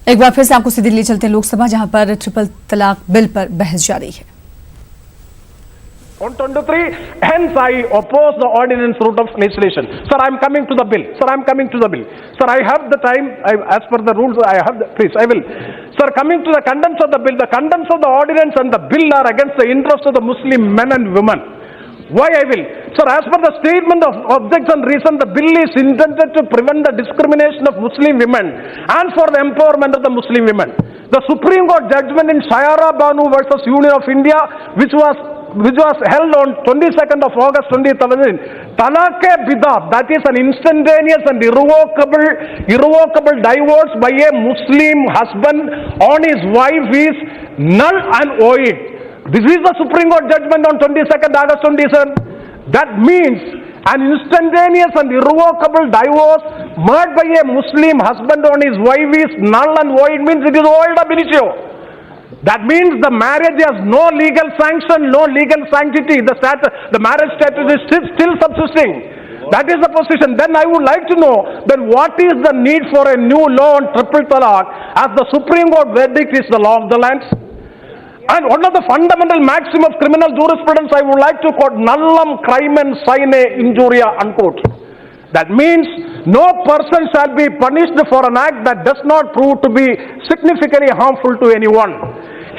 एक बार फिर से आपको दिल्ली चलते हैं लोकसभा, जहां पर ट्रिपल तलाक बिल पर बहस जारी है। On 23, hence I oppose the ordinance route of legislation. Sir, I am coming to the bill. Sir, I am coming to the bill. Sir, I have the time. As per the rules, I have the. Please, I will. Sir, coming to the contents of the bill. The contents of the ordinance and the bill are against the interests of the Muslim men and women. Why I will? Sir, as per the statement of objects and reason, the bill is intended to prevent the discrimination of Muslim women and for the empowerment of the Muslim women. The Supreme Court judgment in Sayara Banu versus Union of India, which was held on 22nd of August 2017, Talaq-e-Bid'ah, that is an instantaneous and irrevocable divorce by a Muslim husband on his wife is null and void. This is the Supreme Court judgment on 22nd August 2017. That means an instantaneous and irrevocable divorce made by a Muslim husband on his wife is null and void, means it is void ab initio. That means the marriage has no legal sanction, no legal sanctity. The marriage status is still subsisting. That is the position. Then I would like to know, then what is the need for a new law on triple talaq, as the Supreme Court verdict is the law of the land? And one of the fundamental maxims of criminal jurisprudence I would like to quote, nullum crimen sine injuria, unquote. That means no person shall be punished for an act that does not prove to be significantly harmful to anyone.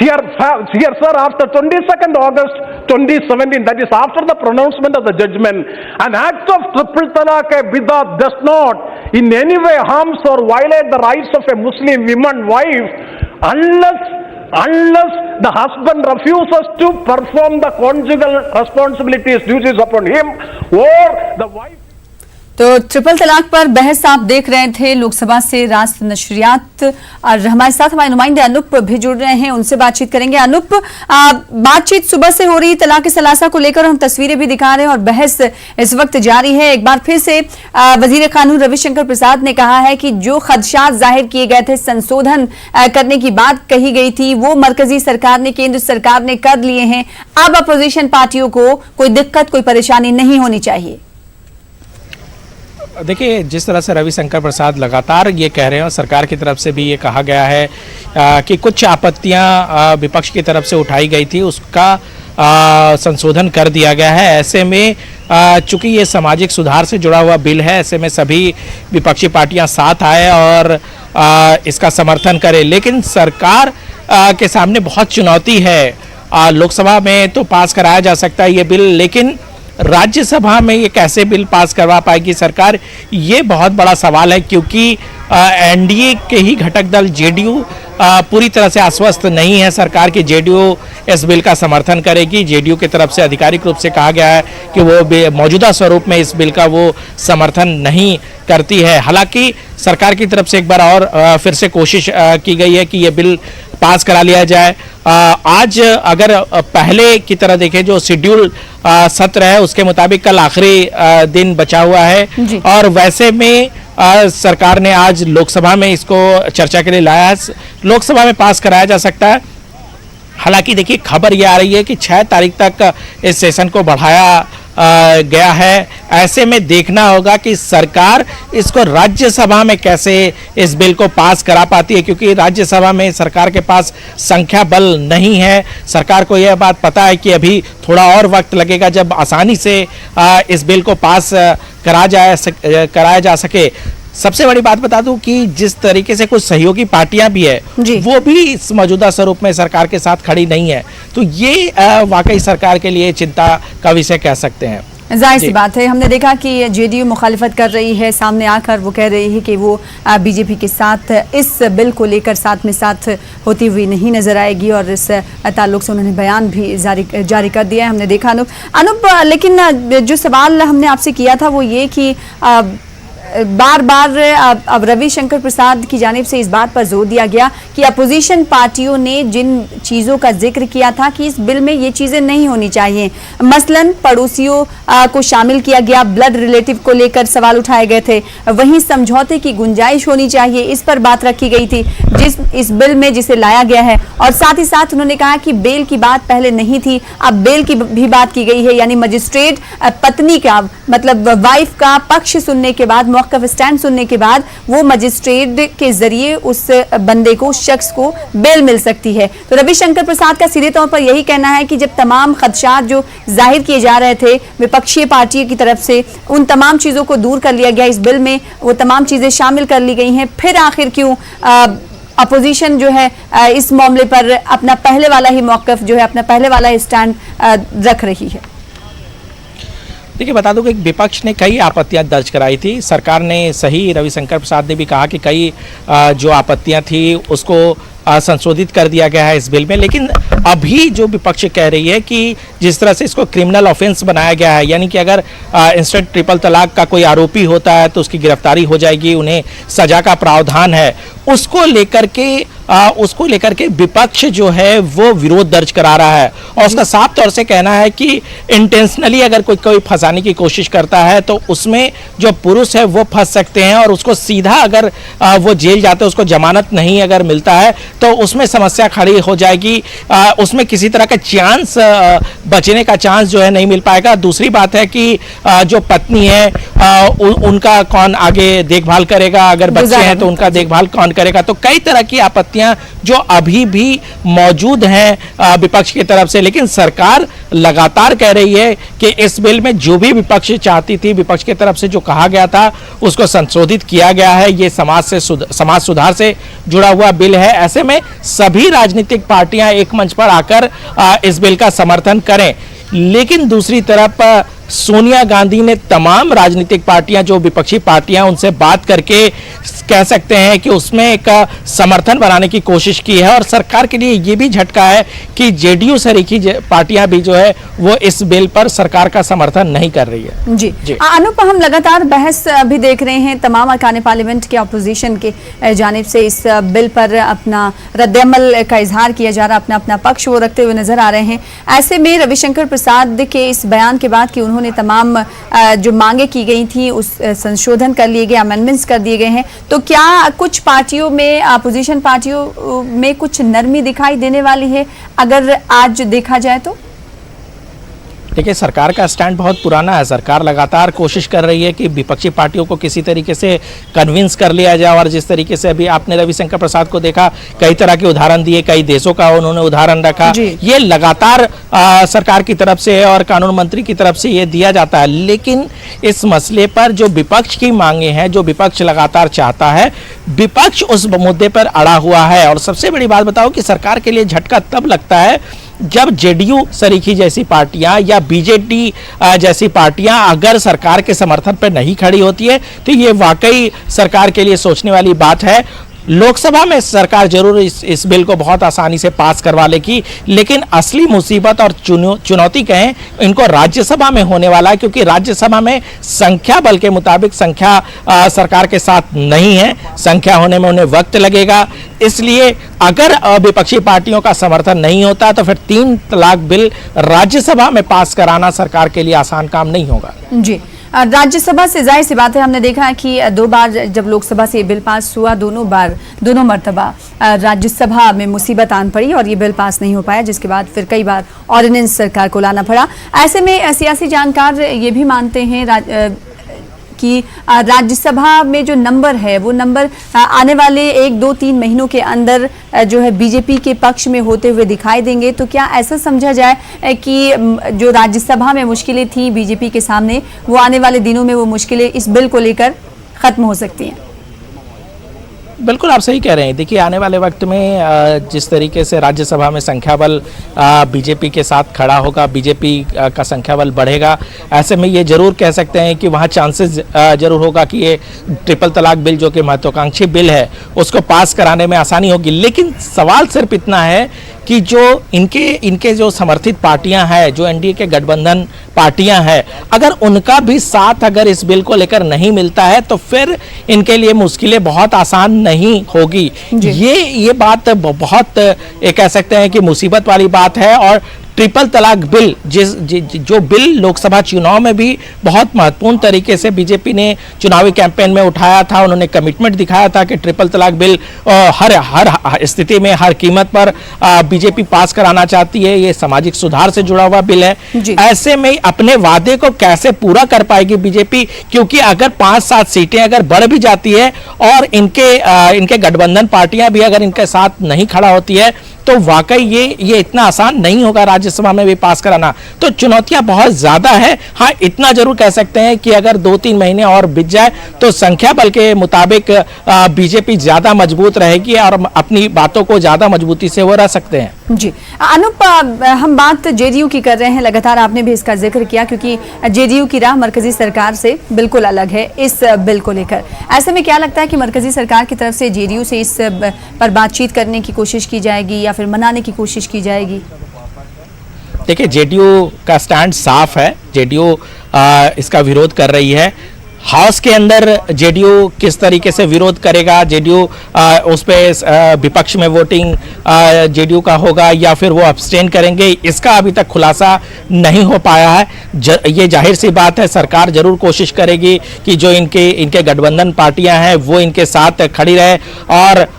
Here, sir, after 22nd August 2017, that is after the pronouncement of the judgment, an act of triple talaq-e-bid'ah does not in any way harms or violate the rights of a Muslim woman wife unless the husband refuses to perform the conjugal responsibilities duties upon him, or the wife. तो triple तलाक पर बहस आप देख रहे थे लोकसभा से राष्ट्र नशरियात, और हमारे साथ हमारे नुमाइंदे अनूप भी जुड़ रहे हैं, उनसे बातचीत करेंगे। अनूप, बातचीत सुबह से हो रही तलाक सलासा को लेकर, हम तस्वीरें भी दिखा रहे हैं और बहस इस वक्त जारी है। एक बार फिर से वजीर कानून रविशंकर प्रसाद ने कहा है कि जो खदशात जाहिर किए गए थे, संशोधन करने की बात कही गई थी, वो मरकजी सरकार ने, केंद्र सरकार ने कर लिए हैं। अब अपोजिशन पार्टियों को कोई दिक्कत, कोई परेशानी नहीं होनी चाहिए। देखिए, जिस तरह से रविशंकर प्रसाद लगातार ये कह रहे हैं और सरकार की तरफ से भी ये कहा गया है कि कुछ आपत्तियां विपक्ष की तरफ से उठाई गई थी, उसका संशोधन कर दिया गया है। ऐसे में चूंकि ये सामाजिक सुधार से जुड़ा हुआ बिल है, ऐसे में सभी विपक्षी पार्टियां साथ आए और इसका समर्थन करें। लेकिन सरकार के सामने बहुत चुनौती है। लोकसभा में तो पास कराया जा सकता है ये बिल, लेकिन राज्यसभा में ये कैसे बिल पास करवा पाएगी सरकार, ये बहुत बड़ा सवाल है, क्योंकि एनडीए के ही घटक दल जेडीयू पूरी तरह से आश्वस्त नहीं है सरकार की जेडीयू इस बिल का समर्थन करेगी। जेडीयू की तरफ से आधिकारिक रूप से कहा गया है कि वो मौजूदा स्वरूप में इस बिल का वो समर्थन नहीं करती है। हालांकि सरकार की तरफ से एक बार और फिर से कोशिश की गई है कि ये बिल पास करा लिया जाए। आज अगर पहले की तरह देखें, जो शेड्यूल सत्र है उसके मुताबिक कल आखिरी दिन बचा हुआ है, और वैसे में सरकार ने आज लोकसभा में इसको चर्चा के लिए लाया है। लोकसभा में पास कराया जा सकता है। हालांकि देखिए, खबर ये आ रही है कि 6 तारीख तक इस सेशन को बढ़ाया गया है। ऐसे में देखना होगा कि सरकार इसको राज्यसभा में कैसे इस बिल को पास करा पाती है, क्योंकि राज्यसभा में सरकार के पास संख्या बल नहीं है। सरकार को यह बात पता है कि अभी थोड़ा और वक्त लगेगा जब आसानी से इस बिल को पास कराया जा सके। सबसे बड़ी बात बता दूं कि जिस तरीके से कुछ सहयोगी पार्टियां भी है, वो भी इस मौजूदा स्वरूप में सरकार के साथ खड़ी नहीं है, तो ये वाकई सरकार के लिए चिंता का विषय कह सकते हैं। जाहिर सी बात है, हमने देखा कि जेडीयू मुखालिफत कर रही है, सामने आकर वो कह रही है कि वो बीजेपी के साथ इस बिल को लेकर साथ में साथ होती हुई नहीं नजर आएगी, और इस ताल्लुक से उन्होंने बयान भी जारी कर दिया है। हमने देखा अनूप, लेकिन जो सवाल हमने आपसे किया था वो ये कि बार बार अब रविशंकर प्रसाद की जानिब से इस बात पर जोर दिया गया कि अपोजिशन पार्टियों ने जिन चीज़ों का जिक्र किया था कि इस बिल में ये चीज़ें नहीं होनी चाहिए, मसलन पड़ोसियों को शामिल किया गया, ब्लड रिलेटिव को लेकर सवाल उठाए गए थे, वहीं समझौते की गुंजाइश होनी चाहिए, इस पर बात रखी गई थी इस बिल में जिसे लाया गया है। और साथ ही साथ उन्होंने कहा कि बेल की बात पहले नहीं थी, अब बेल की भी बात की गई है, यानी मजिस्ट्रेट पत्नी का, मतलब वाइफ का पक्ष सुनने के बाद मौक़िफ़ स्टैंड सुनने के बाद वो मजिस्ट्रेट के जरिए उस बंदे को, शख्स को बेल मिल सकती है। तो रविशंकर प्रसाद का सीधे तौर पर यही कहना है कि जब तमाम खदशात जो जाहिर किए जा रहे थे विपक्षी पार्टी की तरफ से, उन तमाम चीज़ों को दूर कर लिया गया, इस बिल में वो तमाम चीज़ें शामिल कर ली गई हैं, फिर आखिर क्यों अपोजिशन जो है इस मामले पर अपना पहले वाला ही मौक़िफ़ जो है, अपना पहले वाला स्टैंड रख रही है? देखिए, बता दूं कि विपक्ष ने कई आपत्तियां दर्ज कराई थी। सरकार ने, सही रविशंकर प्रसाद ने भी कहा कि कई जो आपत्तियां थी उसको संशोधित कर दिया गया है इस बिल में। लेकिन अभी जो विपक्ष कह रही है कि जिस तरह से इसको क्रिमिनल ऑफेंस बनाया गया है, यानी कि अगर इंस्टेंट ट्रिपल तलाक का कोई आरोपी होता है तो उसकी गिरफ्तारी हो जाएगी, उन्हें सजा का प्रावधान है, उसको लेकर के विपक्ष जो है वो विरोध दर्ज करा रहा है। और उसका साफ तौर से कहना है कि इंटेंशनली अगर कोई फंसाने की कोशिश करता है तो उसमें जो पुरुष है वो फंस सकते हैं, और उसको सीधा अगर वो जेल जाते हैं, उसको जमानत नहीं अगर मिलता है तो उसमें समस्या खड़ी हो जाएगी, उसमें किसी तरह का चांस, बचने का चांस जो है नहीं मिल पाएगा। दूसरी बात है कि जो पत्नी है उनका कौन आगे देखभाल करेगा, अगर बच्चे हैं तो उनका देखभाल कौन करेगा। तो कई तरह की आपत्तियां जो अभी भी मौजूद हैं विपक्ष की तरफ से। लेकिन सरकार लगातार कह रही है कि इस बिल में जो भी विपक्ष चाहती थी, विपक्ष की तरफ से जो कहा गया था उसको संशोधित किया गया है। ये समाज सुधार से जुड़ा हुआ बिल है। ऐसे में सभी राजनीतिक पार्टियां एक मंच पर आकर इस बिल का समर्थन करें। लेकिन दूसरी तरफ सोनिया गांधी ने तमाम राजनीतिक पार्टियां, जो विपक्षी पार्टियां, उनसे बात करके कह सकते हैं कि उसमें एक समर्थन बनाने की कोशिश की है। और सरकार के लिए ये भी झटका है कि जेडीयू सरीखी पार्टियां भी जो है वो इस बिल पर सरकार का समर्थन नहीं कर रही है। जी, अनूप, हम लगातार बहस भी देख रहे हैं, तमाम अरकान पार्लियामेंट के अपोजिशन के जानिब से इस बिल पर अपना रद्द-ए-अमल का इजहार किया जा रहा, अपना पक्ष वो रखते हुए नजर आ रहे हैं। ऐसे में रविशंकर प्रसाद के इस बयान के बाद कि उन्होंने तमाम जो मांगे की गई थी उस संशोधन कर लिए गए, अमेंडमेंट्स कर दिए गए हैं, तो क्या कुछ पार्टियों में, अपोजिशन पार्टियों में कुछ नरमी दिखाई देने वाली है अगर आज देखा जाए तो? देखिए, सरकार का स्टैंड बहुत पुराना है। सरकार लगातार कोशिश कर रही है कि विपक्षी पार्टियों को किसी तरीके से कन्विंस कर लिया जाए। और जिस तरीके से अभी आपने रविशंकर प्रसाद को देखा, कई तरह के उदाहरण दिए, कई देशों का उन्होंने उदाहरण रखा। ये लगातार सरकार की तरफ से और कानून मंत्री की तरफ से ये दिया जाता है। लेकिन इस मसले पर जो विपक्ष की मांगे हैं, जो विपक्ष लगातार चाहता है, विपक्ष उस मुद्दे पर अड़ा हुआ है। और सबसे बड़ी बात बताओ कि सरकार के लिए झटका तब लगता है जब जेडीयू सरीखी जैसी पार्टियां या बीजेडी जैसी पार्टियां अगर सरकार के समर्थन पर नहीं खड़ी होती है, तो ये वाकई सरकार के लिए सोचने वाली बात है। लोकसभा में सरकार जरूर इस बिल को बहुत आसानी से पास करवा लेगी, लेकिन असली मुसीबत और चुनौती कहें, इनको राज्यसभा में होने वाला है। क्योंकि राज्यसभा में संख्या बल के मुताबिक संख्या सरकार के साथ नहीं है, संख्या होने में उन्हें वक्त लगेगा। इसलिए अगर विपक्षी पार्टियों का समर्थन नहीं होता तो फिर 3 तलाक बिल राज्यसभा में पास कराना सरकार के लिए आसान काम नहीं होगा। जी, राज्यसभा से जाहिर सी बात है, हमने देखा है कि 2 बार जब लोकसभा से ये बिल पास हुआ, दोनों मर्तबा राज्यसभा में मुसीबत आन पड़ी और ये बिल पास नहीं हो पाया, जिसके बाद फिर कई बार ऑर्डिनेंस सरकार को लाना पड़ा। ऐसे में सियासी जानकार ये भी मानते हैं कि राज्यसभा में जो नंबर है वो नंबर आने वाले 1, 2, 3 महीनों के अंदर जो है बीजेपी के पक्ष में होते हुए दिखाई देंगे। तो क्या ऐसा समझा जाए कि जो राज्यसभा में मुश्किलें थी बीजेपी के सामने, वो आने वाले दिनों में वो मुश्किलें इस बिल को लेकर खत्म हो सकती हैं? बिल्कुल आप सही कह रहे हैं। देखिए, आने वाले वक्त में जिस तरीके से राज्यसभा में संख्या बल बीजेपी के साथ खड़ा होगा, बीजेपी का संख्या बल बढ़ेगा, ऐसे में ये जरूर कह सकते हैं कि वहाँ चांसेस जरूर होगा कि ये ट्रिपल तलाक बिल, जो कि महत्वाकांक्षी बिल है, उसको पास कराने में आसानी होगी। लेकिन सवाल सिर्फ इतना है कि जो इनके जो समर्थित पार्टियां हैं, जो एनडीए के गठबंधन पार्टियां हैं, अगर उनका भी साथ अगर इस बिल को लेकर नहीं मिलता है तो फिर इनके लिए मुश्किलें बहुत आसान नहीं होगी। ये बात बहुत कह सकते हैं कि मुसीबत वाली बात है। और ट्रिपल तलाक बिल जो बिल लोकसभा चुनाव में भी बहुत महत्वपूर्ण तरीके से बीजेपी ने चुनावी कैंपेन में उठाया था। उन्होंने कमिटमेंट दिखाया था कि ट्रिपल तलाक बिल हर स्थिति में हर कीमत पर बीजेपी पास कराना चाहती है। ये सामाजिक सुधार से जुड़ा हुआ बिल है। ऐसे में अपने वादे को कैसे पूरा कर पाएगी बीजेपी, क्योंकि अगर 5-7 सीटें अगर बढ़ भी जाती है और इनके गठबंधन पार्टियां भी अगर इनके साथ नहीं खड़ा होती है तो वाकई ये इतना आसान नहीं होगा राज्यसभा में भी पास कराना। तो चुनौतियां बहुत ज्यादा है। हाँ, इतना जरूर कह सकते हैं कि अगर 2-3 महीने और बीत जाए तो संख्या बल के मुताबिक बीजेपी ज्यादा मजबूत रहेगी और अपनी बातों को ज्यादा मजबूती से वो रह सकते हैं। जी अनूप, हम बात जेडीयू की कर रहे हैं। लगातार आपने भी इसका जिक्र किया क्योंकि जेडीयू की राह मरकजी सरकार से बिल्कुल अलग है इस बिल को लेकर। ऐसे में क्या लगता है कि मरकजी सरकार की तरफ से जेडीयू से इस पर बातचीत करने की कोशिश की जाएगी या फिर मनाने की कोशिश की जाएगी? देखिए, जेडीयू का स्टैंड साफ है। जेडीयू इसका विरोध कर रही है। हाउस के अंदर जेडीयू किस तरीके से विरोध करेगा, जेडीयू उस पे विपक्ष में वोटिंग जेडीयू का होगा या फिर वो अब्सटेन करेंगे, इसका अभी तक खुलासा नहीं हो पाया है। ये जाहिर सी बात है, सरकार जरूर कोशिश करेगी कि जो इनके गठबंधन पार्टियां हैं वो इनके साथ खड़ी रहे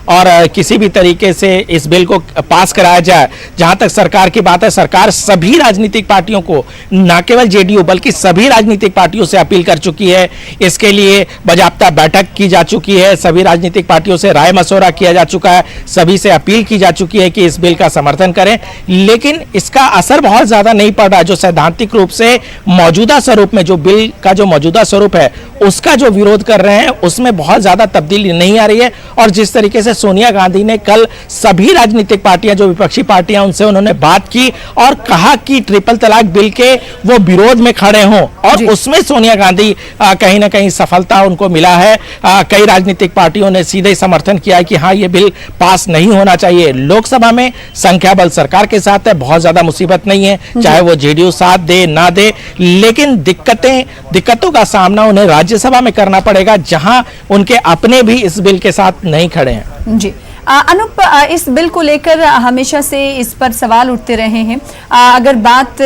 और किसी भी तरीके से इस बिल को पास कराया जाए। जहां तक सरकार की बात है, सरकार सभी राजनीतिक पार्टियों को, न केवल जेडीयू बल्कि सभी राजनीतिक पार्टियों से अपील कर चुकी है। इसके लिए बाकायदा बैठक की जा चुकी है, सभी राजनीतिक पार्टियों से राय मशवरा किया जा चुका है, सभी से अपील की जा चुकी है कि इस बिल का समर्थन करें। लेकिन इसका असर बहुत ज्यादा नहीं पड़ रहा। जो सैद्धांतिक रूप से मौजूदा स्वरूप में, जो बिल का जो मौजूदा स्वरूप है उसका जो विरोध कर रहे हैं उसमें बहुत ज्यादा तब्दीली नहीं आ रही है। और जिस तरीके से सोनिया गांधी ने कल सभी राजनीतिक पार्टियां, जो विपक्षी पार्टियां, उनसे उन्होंने बात की और कहा कि ट्रिपल तलाक बिल के वो विरोध में खड़े हों, और उसमें सोनिया गांधी कहीं ना कहीं सफलता उनको मिला है। कई राजनीतिक पार्टियों ने सीधे समर्थन किया है कि हाँ, ये बिल पास नहीं होना चाहिए। लोकसभा में संख्या बल सरकार के साथ है, बहुत ज्यादा मुसीबत नहीं है, चाहे वो जेडीयू साथ दे ना दे, लेकिन दिक्कतों का सामना उन्हें राज्यसभा में करना पड़ेगा, जहां उनके अपने भी इस बिल के साथ नहीं खड़े हैं। जी अनूप, इस बिल को लेकर हमेशा से इस पर सवाल उठते रहे हैं। अगर बात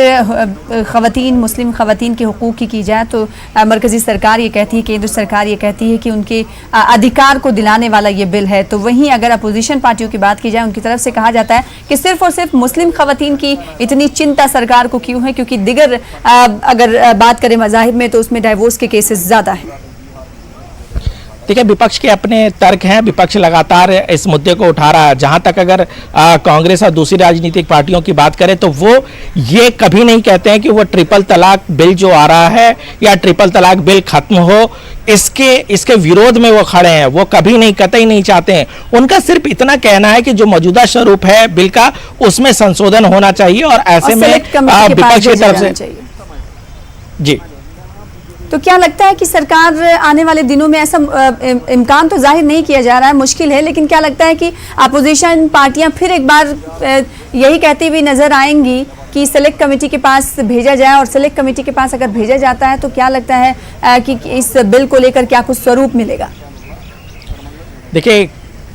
खवातीन, मुस्लिम खवातीन के हुकूक की जाए तो मरकजी सरकार ये कहती है, केंद्र सरकार ये कहती है कि उनके अधिकार को दिलाने वाला ये बिल है। तो वहीं अगर अपोजिशन पार्टियों की बात की जाए, उनकी तरफ से कहा जाता है कि सिर्फ और सिर्फ मुस्लिम खवातीन की इतनी चिंता सरकार को क्यों है, क्योंकि दिगर अगर बात करें मज़ाहिब में तो उसमें डाइवोर्स के केसेस ज़्यादा हैं। देखिए, विपक्ष के अपने तर्क हैं, विपक्ष लगातार इस मुद्दे को उठा रहा है। जहां तक अगर कांग्रेस और दूसरी राजनीतिक पार्टियों की बात करें तो वो ये कभी नहीं कहते हैं कि वो ट्रिपल तलाक बिल जो आ रहा है या ट्रिपल तलाक बिल खत्म हो, इसके विरोध में वो खड़े हैं। वो कभी नहीं, कतई नहीं चाहते हैं। उनका सिर्फ इतना कहना है कि जो मौजूदा स्वरूप है बिल का, उसमें संशोधन होना चाहिए और ऐसे में विपक्ष की तरफ से जी। तो क्या लगता है कि सरकार आने वाले दिनों में, ऐसा इम्कान तो जाहिर नहीं किया जा रहा है, मुश्किल है, लेकिन क्या लगता है कि अपोजिशन पार्टियां फिर एक बार यही कहती हुई नजर आएंगी कि सेलेक्ट कमेटी के पास भेजा जाए, और सेलेक्ट कमेटी के पास अगर भेजा जाता है तो क्या लगता है कि इस बिल को लेकर क्या कुछ स्वरूप मिलेगा? देखिए,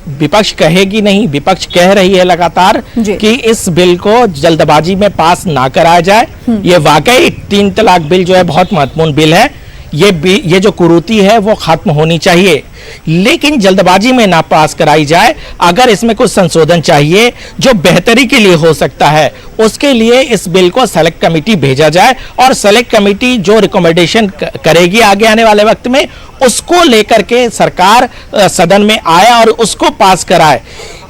विपक्ष कहेगी नहीं, विपक्ष कह रही है लगातार कि इस बिल को जल्दबाजी में पास ना कराया जाए। ये वाकई 3 तलाक बिल जो है बहुत महत्वपूर्ण बिल है। ये जो कुरीति है वो खत्म होनी चाहिए, लेकिन जल्दबाजी में ना पास कराई जाए। अगर इसमें कुछ संशोधन चाहिए जो बेहतरी के लिए हो सकता है, उसके लिए इस बिल को सेलेक्ट कमेटी भेजा जाए और सेलेक्ट कमेटी जो रिकमेंडेशन करेगी आगे आने वाले वक्त में, उसको लेकर के सरकार सदन में आए और उसको पास कराए।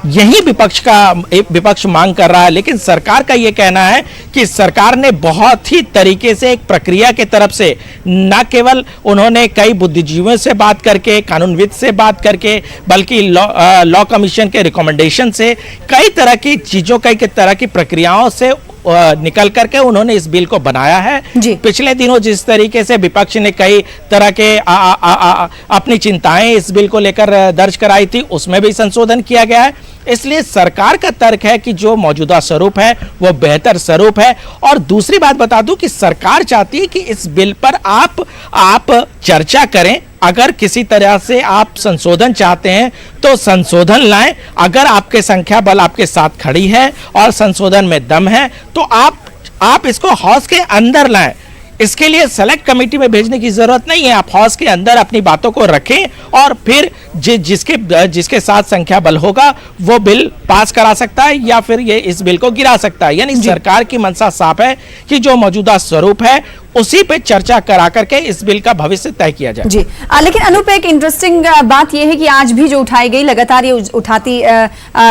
यही विपक्ष मांग कर रहा है। लेकिन सरकार का यह कहना है कि सरकार ने बहुत ही तरीके से एक प्रक्रिया के तरफ से, न केवल उन्होंने कई बुद्धिजीवियों से बात करके, कानूनविद से बात करके, बल्कि लॉ कमीशन के रिकमेंडेशन से, कई तरह की चीजों, कई तरह की प्रक्रियाओं से निकल करके उन्होंने इस बिल को बनाया है। पिछले दिनों जिस तरीके से विपक्ष ने कई तरह के अपनी चिंताएं इस बिल को लेकर दर्ज कराई थी, उसमें भी संशोधन किया गया है। इसलिए सरकार का तर्क है कि जो मौजूदा स्वरूप है वो बेहतर स्वरूप है। और दूसरी बात बता दूं कि सरकार चाहती है कि इस बिल पर आप चर्चा करें। अगर किसी तरह से आप संशोधन चाहते हैं तो संशोधन लाएं। अगर आपके संख्या बल आपके साथ खड़ी है और संशोधन में दम है तो आप आप इसको हाउस के अंदर लाएं। इसके लिए सेलेक्ट कमेटी में भेजने की जरूरत नहीं है, आप हाउस के अंदर अपनी बातों को रखें और फिर जिसके साथ संख्या बल होगा वो बिल पास करा सकता है या फिर ये इस बिल को गिरा सकता है। यानी सरकार की मंशा साफ है कि जो मौजूदा स्वरूप है उसी पे चर्चा करा करके इस बिल का भविष्य तय किया जाए। जी लेकिन अनूप, एक इंटरेस्टिंग बात यह है कि आज भी जो उठाई गई लगातार ये उठाती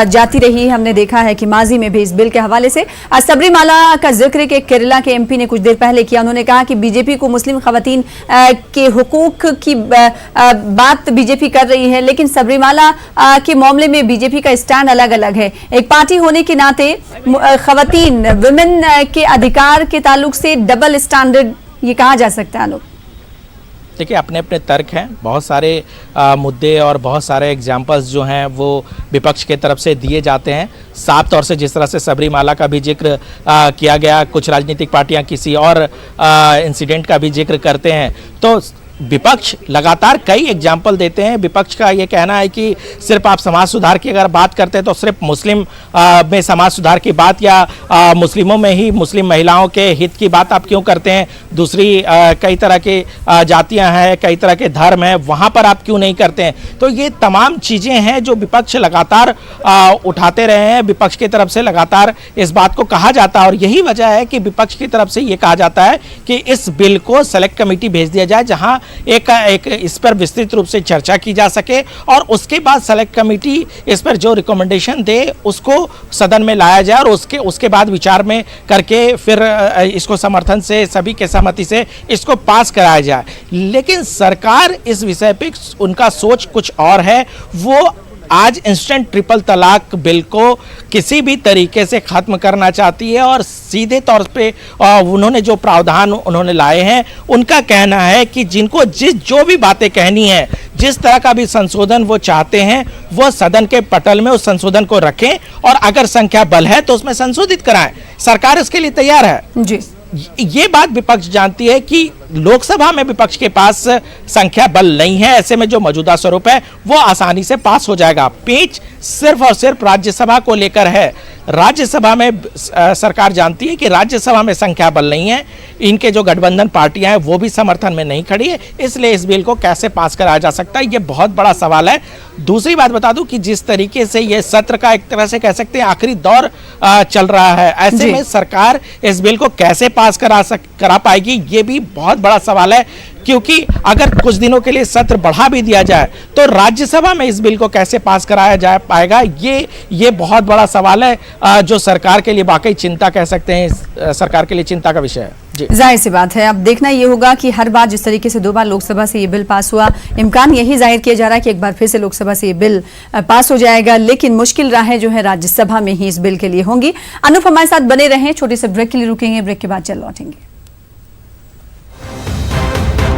जाती रही। हमने देखा है कि माजी में भी इस बिल के हवाले से सबरीमाला का जिक्र के केरला के एमपी ने कुछ देर पहले किया। उन्होंने कहा कि बीजेपी को मुस्लिम खवातीन के हुकूक की बात बीजेपी कर रही है, लेकिन सबरीमाला के मामले में बीजेपी का स्टैंड अलग अलग है। एक पार्टी होने के नाते खवातीन वुमेन के अधिकार के ताल्लुक से डबल स्टैंडर्ड ये कहा जा सकता है। अनूप, देखिए, अपने अपने तर्क हैं, बहुत सारे मुद्दे और बहुत सारे एग्जाम्पल्स जो हैं वो विपक्ष के तरफ से दिए जाते हैं। साफ तौर से जिस तरह से सबरीमाला का भी जिक्र किया गया, कुछ राजनीतिक पार्टियां किसी और इंसिडेंट का भी जिक्र करते हैं, तो विपक्ष लगातार कई एग्जाम्पल देते हैं। विपक्ष का ये कहना है कि सिर्फ आप समाज सुधार की अगर बात करते हैं तो सिर्फ मुस्लिम में समाज सुधार की बात या मुस्लिमों में ही मुस्लिम महिलाओं के हित की बात आप क्यों करते हैं, दूसरी कई तरह की जातियां हैं, कई तरह के धर्म हैं, वहाँ पर आप क्यों नहीं करते हैं। तो ये तमाम चीज़ें हैं जो विपक्ष लगातार उठाते रहे हैं। विपक्ष की तरफ से लगातार इस बात को कहा जाता है और यही वजह है कि विपक्ष की तरफ से ये कहा जाता है कि इस बिल को सेलेक्ट कमेटी भेज दिया जाए, जहां एक इस पर विस्तृत रूप से चर्चा की जा सके और उसके बाद सेलेक्ट कमेटी इस पर जो रिकमेंडेशन दे उसको सदन में लाया जाए और उसके बाद विचार में करके फिर इसको समर्थन से सभी के सहमति से इसको पास कराया जाए। लेकिन सरकार इस विषय पे उनका सोच कुछ और है। वो आज इंस्टेंट ट्रिपल तलाक बिल को किसी भी तरीके से खत्म करना चाहती है और सीधे तौर पे उन्होंने जो प्रावधान उन्होंने लाए हैं, उनका कहना है कि जिनको जो भी बातें कहनी है, जिस तरह का भी संशोधन वो चाहते हैं, वो सदन के पटल में उस संशोधन को रखें और अगर संख्या बल है तो उसमें संशोधित कराएं। सरकार इसके लिए तैयार है। जी, ये बात विपक्ष जानती है कि लोकसभा में विपक्ष के पास संख्या बल नहीं है, ऐसे में जो मौजूदा स्वरूप है वो आसानी से पास हो जाएगा। पेच सिर्फ और सिर्फ राज्यसभा को लेकर है। राज्यसभा में सरकार जानती है कि राज्यसभा में संख्या बल नहीं है, इनके जो गठबंधन पार्टियां हैं वो भी समर्थन में नहीं खड़ी है, इसलिए इस बिल को कैसे पास कराया जा सकता है, ये बहुत बड़ा सवाल है। दूसरी बात बता दूं कि जिस तरीके से ये सत्र का एक तरह से कह सकते हैं आखिरी दौर चल रहा है, ऐसे में सरकार इस बिल को कैसे पास करा पाएगी, ये भी बहुत बड़ा सवाल है। क्योंकि अगर कुछ दिनों के लिए सत्र बढ़ा भी दिया जाए तो राज्यसभा में इस बिल को कैसे पास कराया जा पाएगा, ये बहुत बड़ा सवाल है जो सरकार के लिए वाकई चिंता कह सकते हैं, सरकार के लिए चिंता का विषय है। जाहिर सी बात है, अब देखना ये होगा कि हर बार जिस तरीके से 2 बार लोकसभा से ये बिल पास हुआ, इम्कान यही जाहिर किया जा रहा है कि एक बार फिर से लोकसभा से ये बिल पास हो जाएगा, लेकिन मुश्किल राहें जो है राज्यसभा में ही इस बिल के लिए होंगी। अनूप हमारे साथ बने रहें, छोटे से ब्रेक के लिए रुकेंगे, ब्रेक के बाद चल लौटेंगे।